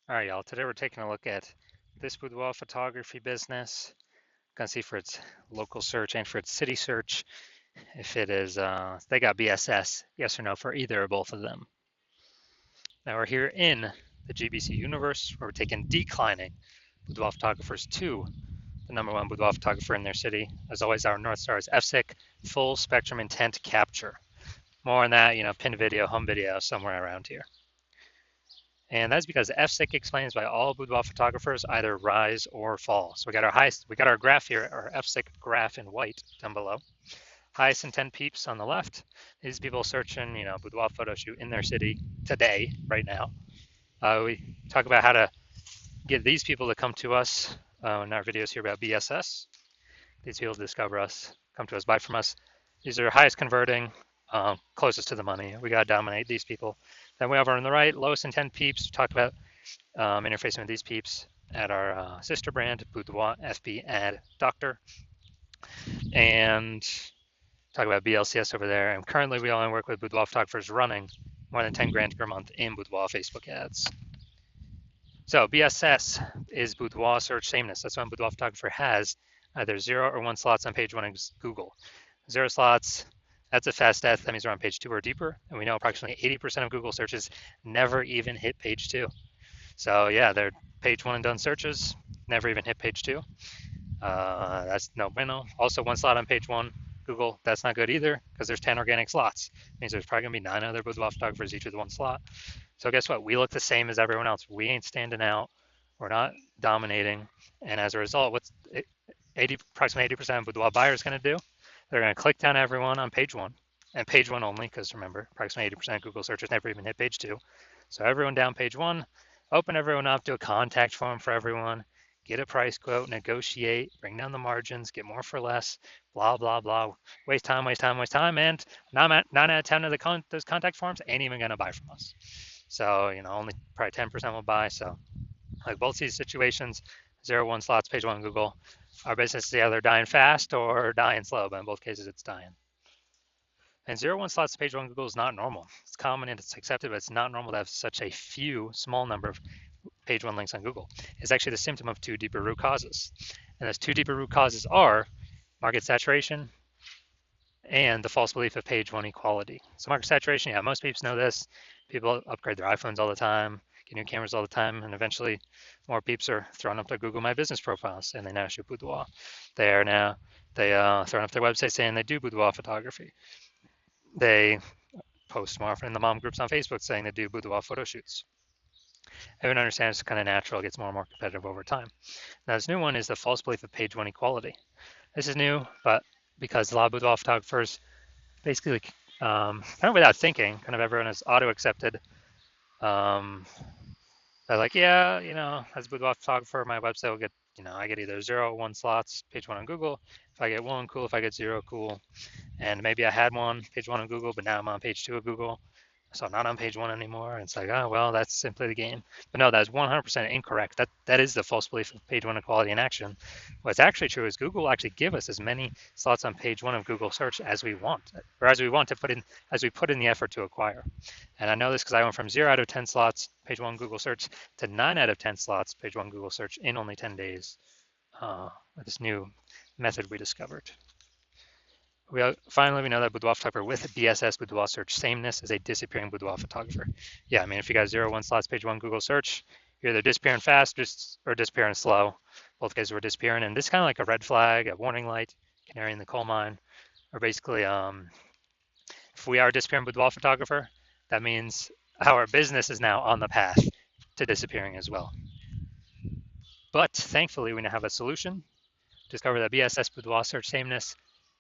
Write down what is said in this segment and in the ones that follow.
All right, y'all. Today we're taking a look at this boudoir photography business. Gonna see for its local search and for its city search if it is they got BSS, yes or no for either or both of them. Now we're here in the GBC universe where we're taking declining boudoir photographers to the #1 boudoir photographer in their city. As always, our North Star is FSIC, full spectrum intent capture. More on that, pinned video, home video, somewhere around here. And that's because FSIC explains why all boudoir photographers either rise or fall. So we got our graph here, our FSIC graph in white down below. Highest intent peeps on the left. These people searching, boudoir photo shoot in their city today, right now. We talk about how to get these people to come to us in our videos here about BSS. These people discover us, come to us, buy from us. These are highest converting, closest to the money. We got to dominate these people. Then we have on the right, lowest intent peeps. We talked about interfacing with these peeps at our sister brand, Boudoir FB Ad Doctor. And talk about BLCS over there. And currently we only work with boudoir photographers running more than 10 grand per month in boudoir Facebook ads. So BSS is boudoir search sameness. That's when boudoir photographer has either 0 or 1 slots on page 1 of Google. 0 slots, that's a fast death. That means we're on page 2 or deeper. And we know approximately 80% of Google searches never even hit page 2. So yeah, they're page 1 and done searches, never even hit page 2. That's no bueno. Also 1 slot on page 1, Google, that's not good either because there's 10 organic slots. It means there's probably gonna be 9 other boudoir photographers each with 1 slot. So guess what? We look the same as everyone else. We ain't standing out. We're not dominating. And as a result, what's approximately 80% of boudoir buyers going to do? They're going to click down everyone on page 1 and page 1 only, because remember, approximately 80% of Google searches never even hit page 2. So everyone down page 1, open everyone up, do a contact form for everyone, get a price quote, negotiate, bring down the margins, get more for less, blah, blah, blah. Waste time, and 9 out of 10 of those contact forms ain't even going to buy from us. So, only probably 10% will buy. So, like both these situations, 0, 1 slots, page 1 Google, our business is either dying fast or dying slow, but in both cases, it's dying. And 0, 1 slots, page 1 Google is not normal. It's common and it's accepted, but it's not normal to have such a small number of page 1 links on Google. It's actually the symptom of 2 deeper root causes. And those 2 deeper root causes are market saturation and the false belief of page 1 equality. So market saturation, yeah, most people know this. People upgrade their iPhones all the time, get new cameras all the time, and eventually more peeps are throwing up their Google My Business profiles, and they now shoot boudoir. They throwing up their website saying they do boudoir photography. They post more often in the mom groups on Facebook saying they do boudoir photo shoots. Everyone understands it's kind of natural, it gets more and more competitive over time. Now this new one is the false belief of page 1 equality. This is new, but because a lot of boudoir photographers basically kind of without thinking, kind of everyone is auto-accepted. They're like, yeah, as a boudoir photographer, my website will get, I get either 0 or 1 slots, page 1 on Google. If I get 1, cool. If I get 0, cool. And maybe I had page 1 on Google, but now I'm on page 2 of Google. So I'm not on page 1 anymore. And it's like, oh, well, that's simply the game. But no, that's 100% incorrect. That is the false belief of page 1 equality in action. What's actually true is Google will actually give us as many slots on page 1 of Google search as we want, or as we want to put in, as we put in the effort to acquire. And I know this because I went from 0 out of 10 slots, page 1 Google search, to 9 out of 10 slots, page 1 Google search in only 10 days with this new method we discovered. Finally, we know that boudoir photographer with BSS, boudoir search sameness, is a disappearing boudoir photographer. Yeah, I mean, if you got 0, 1 slots, page 1 Google search, you're either disappearing fast or disappearing slow. Both cases were disappearing, and this is kind of like a red flag, a warning light, canary in the coal mine, or basically, if we are a disappearing boudoir photographer, that means our business is now on the path to disappearing as well. But thankfully, we now have a solution. Discover that BSS, boudoir search sameness,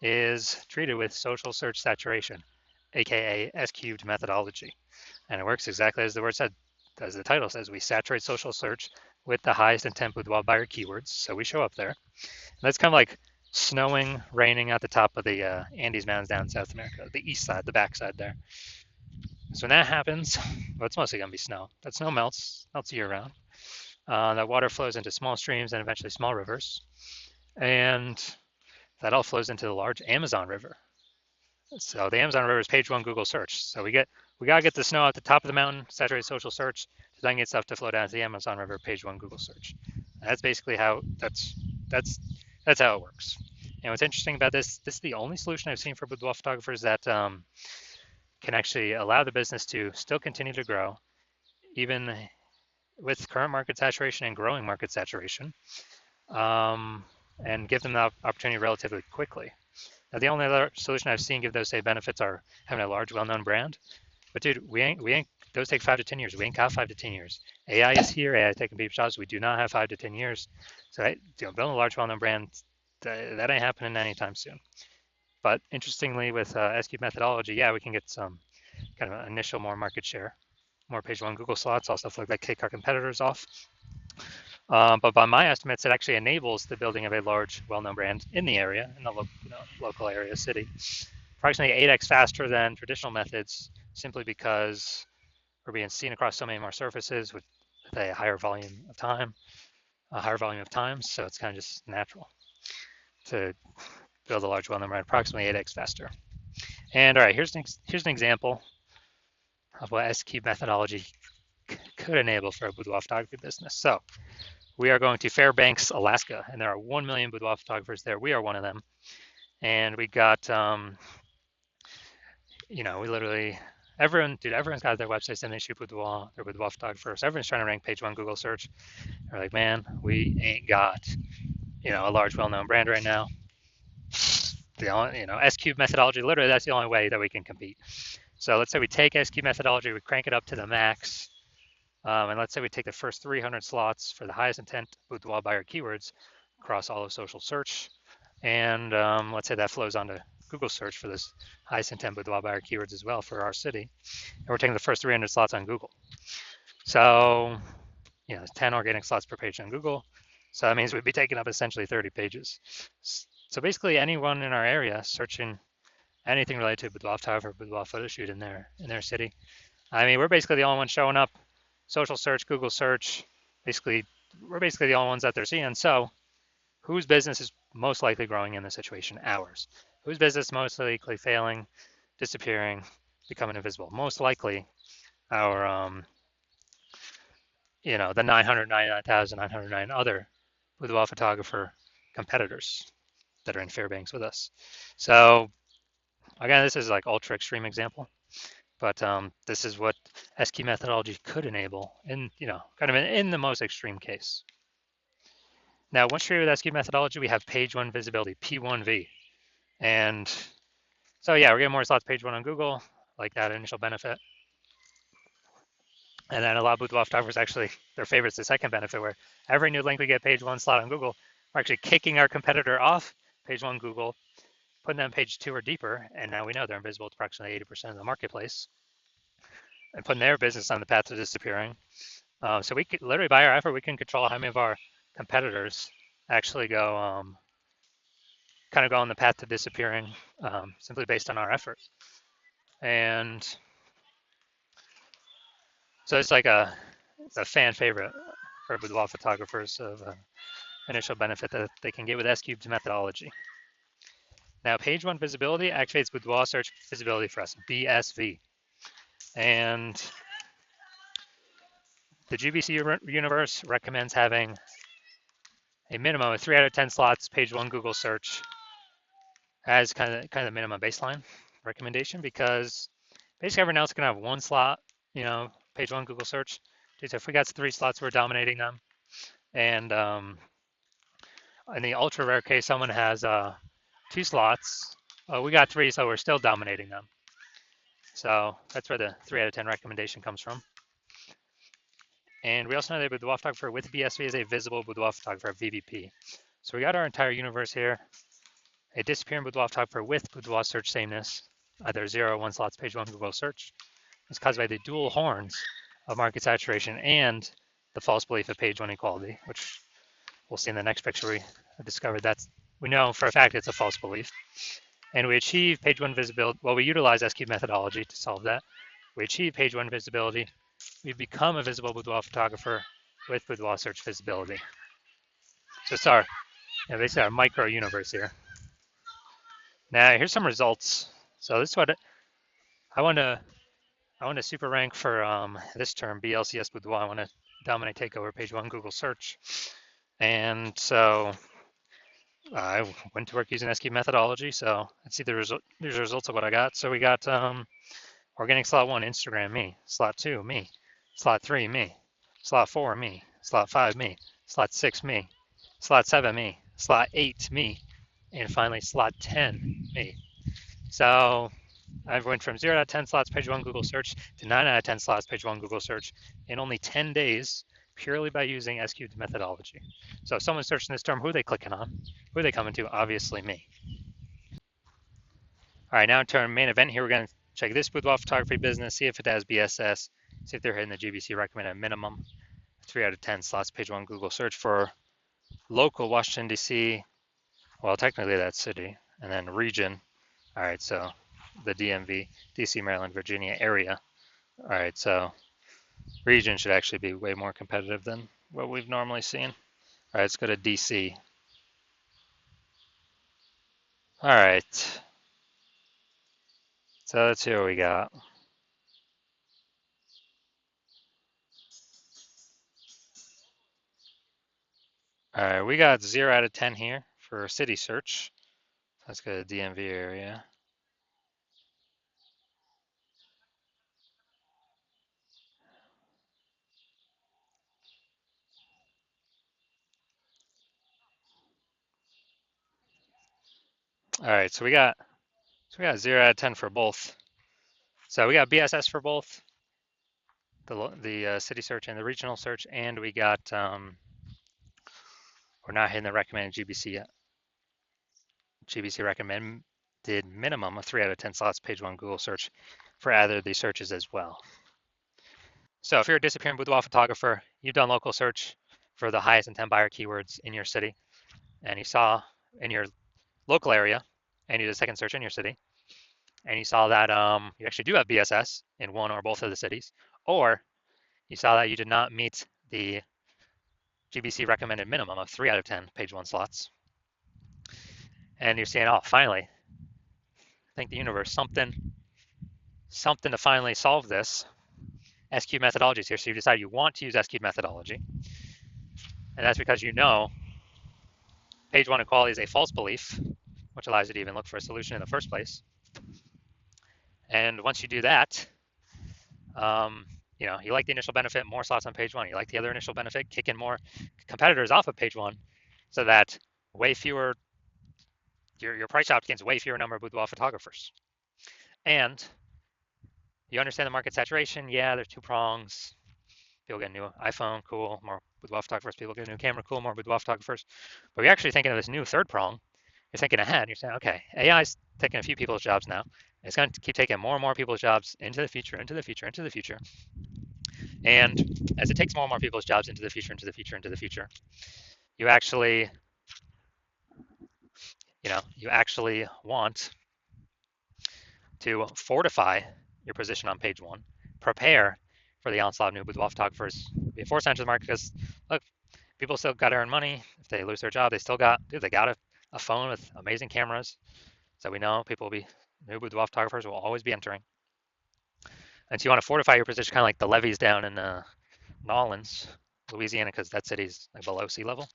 is treated with social search saturation, aka S-cubed methodology. And it works exactly as the word said, as the title says. We saturate social search with the highest intent boudoir buyer keywords, so we show up there. And that's kind of like snowing, raining at the top of the Andes Mountains down in South America, the east side, the backside there. So when that happens, well, it's mostly going to be snow. That snow melts year round. That water flows into small streams and eventually small rivers. And that all flows into the large Amazon River. So the Amazon River is page 1 Google search. So we gotta get the snow at the top of the mountain, saturate social search then get stuff to flow down to the Amazon River page one Google search. And that's basically how that's how it works. And what's interesting about this is the only solution I've seen for boudoir photographers that can actually allow the business to still continue to grow, even with current market saturation and growing market saturation, and give them the opportunity relatively quickly. Now, the only other solution I've seen give those same benefits are having a large, well-known brand. But dude, we ain't. Those take 5 to 10 years. We ain't got 5 to 10 years. AI is here. AI is taking people's jobs. We do not have 5 to 10 years. So, building a large, well-known brand, that ain't happening anytime soon. But interestingly, with S-Cube methodology, yeah, we can get some kind of initial more market share, more page one Google slots, also like kick our competitors off. But by my estimates, it actually enables the building of a large, well-known brand in the area, in the local area, city, approximately 8x faster than traditional methods, simply because we're being seen across so many more surfaces with a higher volume of time, so it's kind of just natural to build a large, well-known brand approximately 8x faster. And all right, here's an example of what S-Cube methodology could enable for a boudoir photography business. So we are going to Fairbanks, Alaska, and there are 1 million boudoir photographers there. We are one of them. And we got, we literally, everyone's got their websites and they shoot boudoir, they're boudoir photographers. Everyone's trying to rank page one Google search. They're like, man, we ain't got, a large, well-known brand right now. The only, S-Cube methodology, literally that's the only way that we can compete. So let's say we take S-Cube methodology, we crank it up to the max, and let's say we take the first 300 slots for the highest intent boudoir buyer keywords across all of social search, and let's say that flows onto Google search for this highest intent boudoir buyer keywords as well for our city, and we're taking the first 300 slots on Google. So, 10 organic slots per page on Google. So that means we'd be taking up essentially 30 pages. So basically, anyone in our area searching anything related to boudoir photography, boudoir photo shoot in their city. I mean, we're basically the only ones showing up. Social search, Google search, we're basically the only ones that they're seeing. So whose business is most likely growing in this situation? Ours. Whose business most likely failing, disappearing, becoming invisible? Most likely our, the 999,909 other boudoir photographer competitors that are in Fairbanks with us. So again, this is like ultra extreme example, but this is what S-Cube methodology could enable in, kind of in the most extreme case. Now, once you're with S-Cube methodology, we have page one visibility, P1V. And so yeah, we're getting more slots page one on Google, like that initial benefit. And then a lot of boudoir photographers actually, their favorite's the second benefit, where every new link we get page one slot on Google, we're actually kicking our competitor off page one Google, putting them page two or deeper, and now we know they're invisible to approximately 80% of the marketplace, and putting their business on the path to disappearing. So we could literally, by our effort, we can control how many of our competitors actually go, kind of go on the path to disappearing, simply based on our effort. And so it's like it's a fan favorite for boudoir photographers of initial benefit that they can get with S-Cube's methodology. Now, page one visibility activates boudoir search visibility for us, BSV. And the GBC universe recommends having a minimum of 3 out of 10 slots page one Google search as kind of the minimum baseline recommendation, because basically everyone else can have one slot, page one Google search. So if we got 3 slots, we're dominating them. And in the ultra rare case, someone has 2 slots. We got 3, so we're still dominating them. So that's where the 3 out of 10 recommendation comes from. And we also know that boudoir photographer with BSV is a visible boudoir photographer, VBP. So we got our entire universe here. A disappearing boudoir photographer with boudoir search sameness, either 0 or 1 slots page one Google search, is caused by the dual horns of market saturation and the false belief of page one equality, which we'll see in the next picture. We discovered that we know for a fact it's a false belief. And we achieve page one visibility. Well, we utilize S-Cube methodology to solve that. We achieve page one visibility. We become a visible boudoir photographer with boudoir search visibility. So it's our, basically our micro universe here. Now, here's some results. So this is what I want to I want to super rank for this term, BLCS Boudoir. I want to dominate, take over page one Google search. And so I went to work using SQ methodology. So let's see the result. These are the results of what I got. So we got organic slot one, Instagram, me. Slot two, me. Slot three, me. Slot four, me. Slot five, me. Slot six, me. Slot seven, me. Slot eight, me. And finally, slot 10, me. So I went from 0 out of 10 slots page one Google search to 9 out of 10 slots page one Google search in only 10 days, purely by using SQ methodology. So if someone's searching this term, who are they clicking on? Who are they coming to? Obviously me. All right, now to our main event here, we're going to check this boudoir photography business, see if it has BSS, see if they're hitting the GBC recommended minimum. 3 out of 10 slots page one Google search for local Washington, D.C. Well, technically that's city, and then region. All right, so the DMV, DC, Maryland, Virginia area. All right, so region should actually be way more competitive than what we've normally seen. All right, let's go to DC. All right, so let's see what we got. All right, we got 0 out of 10 here for city search. Let's go to DMV area. All right, so we got 0 out of 10 for both. So we got BSS for both the city search and the regional search, and we got we're not hitting the recommended GBC yet. GBC recommended minimum of 3 out of 10 slots page one Google search for either of these searches as well. So if you're a disappearing boudoir photographer, you've done local search for the highest intent buyer keywords in your city, and you saw in your local area, and you did a second search in your city, and you saw that you actually do have BSS in one or both of the cities, or you saw that you did not meet the GBC recommended minimum of 3 out of 10 page one slots, and you're saying, oh, finally, thank the universe, something to finally solve this. SQ methodologies here. So you decide you want to use SQ methodology. And that's because you know page one equality is a false belief, which allows you to even look for a solution in the first place. And once you do that, you like the initial benefit, more slots on page one. You like the other initial benefit, kick in more competitors off of page one so that way fewer, your price out gains way fewer number of boudoir photographers. And you understand the market saturation. Yeah, there's two prongs. People get a new iPhone, cool, more boudoir photographers. People get a new camera, cool, more boudoir photographers. But you're actually thinking of this new third prong. You're thinking ahead. You're saying, okay, AI is taking a few people's jobs now. It's going to keep taking more and more people's jobs into the future, into the future, into the future. And as it takes more and more people's jobs into the future, into the future, into the future, you actually want to fortify your position on page one, prepare for the onslaught of new boudoir photographers being forced into the market. Because look, people still got to earn money. If they lose their job, they got a phone with amazing cameras. So we know new boudoir photographers will always be entering. And so you want to fortify your position, kind of like the levees down in Nolens, Louisiana, because that city's like below sea level. So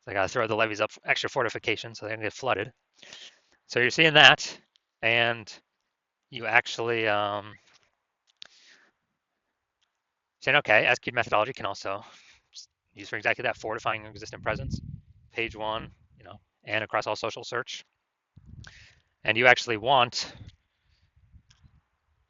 they got to throw the levees up, extra fortification, so they don't get flooded. So you're seeing that, and you actually saying, okay, SQ methodology can also use for exactly that, fortifying your existing presence, page one, and across all social search. And you actually want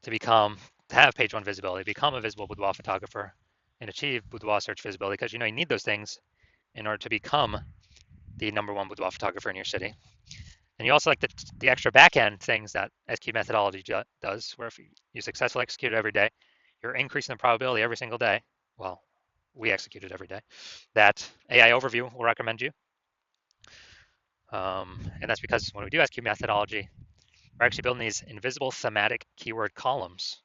to have page one visibility, become a visible boudoir photographer, and achieve boudoir search visibility, because you need those things in order to become the number one boudoir photographer in your city. And you also like the extra back-end things that SQ methodology does, where if you successfully execute it every day, you're increasing the probability every single day. Well, we execute it every day, that AI overview will recommend you. And that's because when we do SQ methodology, we're actually building these invisible thematic keyword columns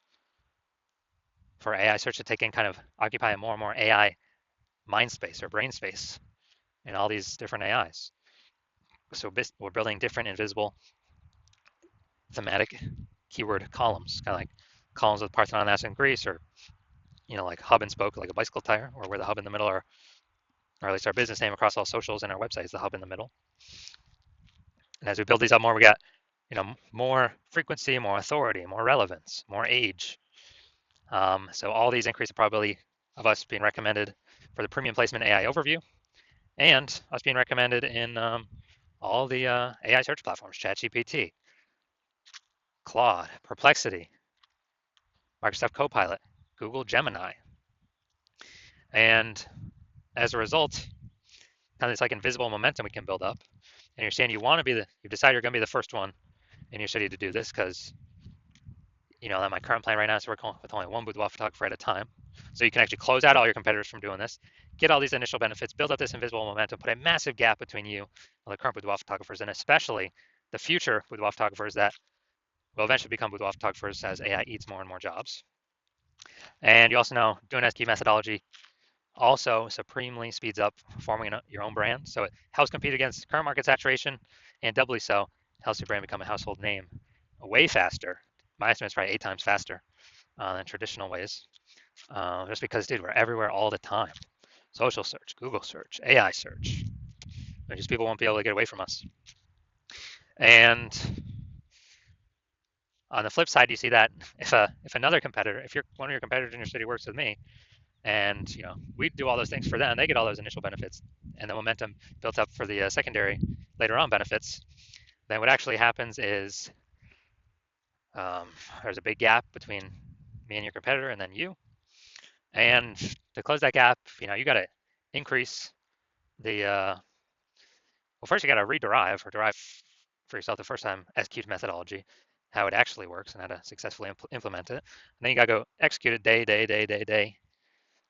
for AI search to take in, kind of occupy more and more AI mind space or brain space in all these different AIs. So we're building different invisible thematic keyword columns, kind of like columns with Parthenon that's in Greece, or like hub and spoke, like a bicycle tire, or where the hub in the middle are, or at least our business name across all socials and our website is the hub in the middle. And as we build these up more, we got more frequency, more authority, more relevance, more age. So all these increase the probability of us being recommended for the premium placement AI overview, and us being recommended in all the AI search platforms, ChatGPT, Claude, Perplexity, Microsoft Copilot, Google Gemini. And as a result, kind of this like invisible momentum we can build up. And you're saying you decide you're going to be the first one in your city to do this because, that my current plan right now is to work with only one boudoir photographer at a time. So you can actually close out all your competitors from doing this, get all these initial benefits, build up this invisible momentum, put a massive gap between you and the current boudoir photographers, and especially the future boudoir photographers that will eventually become boudoir photographers as AI eats more and more jobs. And you also know doing SQ methodology also supremely speeds up forming your own brand. So it helps compete against current market saturation, and doubly so, helps your brand become a household name way faster. My estimate is probably 8 times faster than traditional ways. Just because, dude, we're everywhere all the time. Social search, Google search, AI search. Just people won't be able to get away from us. And on the flip side, you see that if another competitor, if one of your competitors in your city works with me, and we do all those things for them, they get all those initial benefits, and the momentum built up for the secondary later on benefits, then what actually happens is there's a big gap between me and your competitor and then you. And to close that gap, you got to increase the well, first you got to rederive or derive for yourself the first time SQ methodology, how it actually works and how to successfully implement it. And then you got to go execute it day,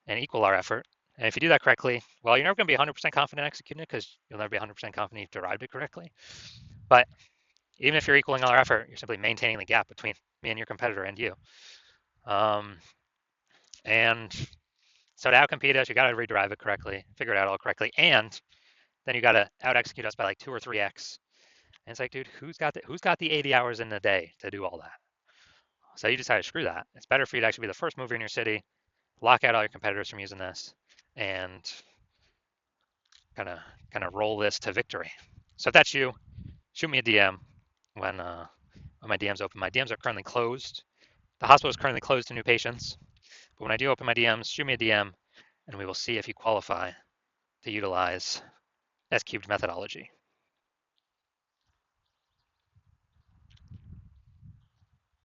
and equal our effort. And if you do that correctly, well, you're never going to be 100% confident executing it because you'll never be 100% confident you've derived it correctly. But even if you're equaling all our effort, you're simply maintaining the gap between me and your competitor and you. And so to outcompete us, you got to rederive it correctly, figure it out all correctly, and then you got to out execute us by like 2 or 3x. And it's like, dude, who's got the 80 hours in the day to do all that? So you decide to screw that. It's better for you to actually be the first mover in your city, lock out all your competitors from using this, and kind of roll this to victory. So if that's you, shoot me a DM when my DMs open. My DMs are currently closed. The hospital is currently closed to new patients. But when I do open my DMs, shoot me a DM, and we will see if you qualify to utilize S-cubed methodology.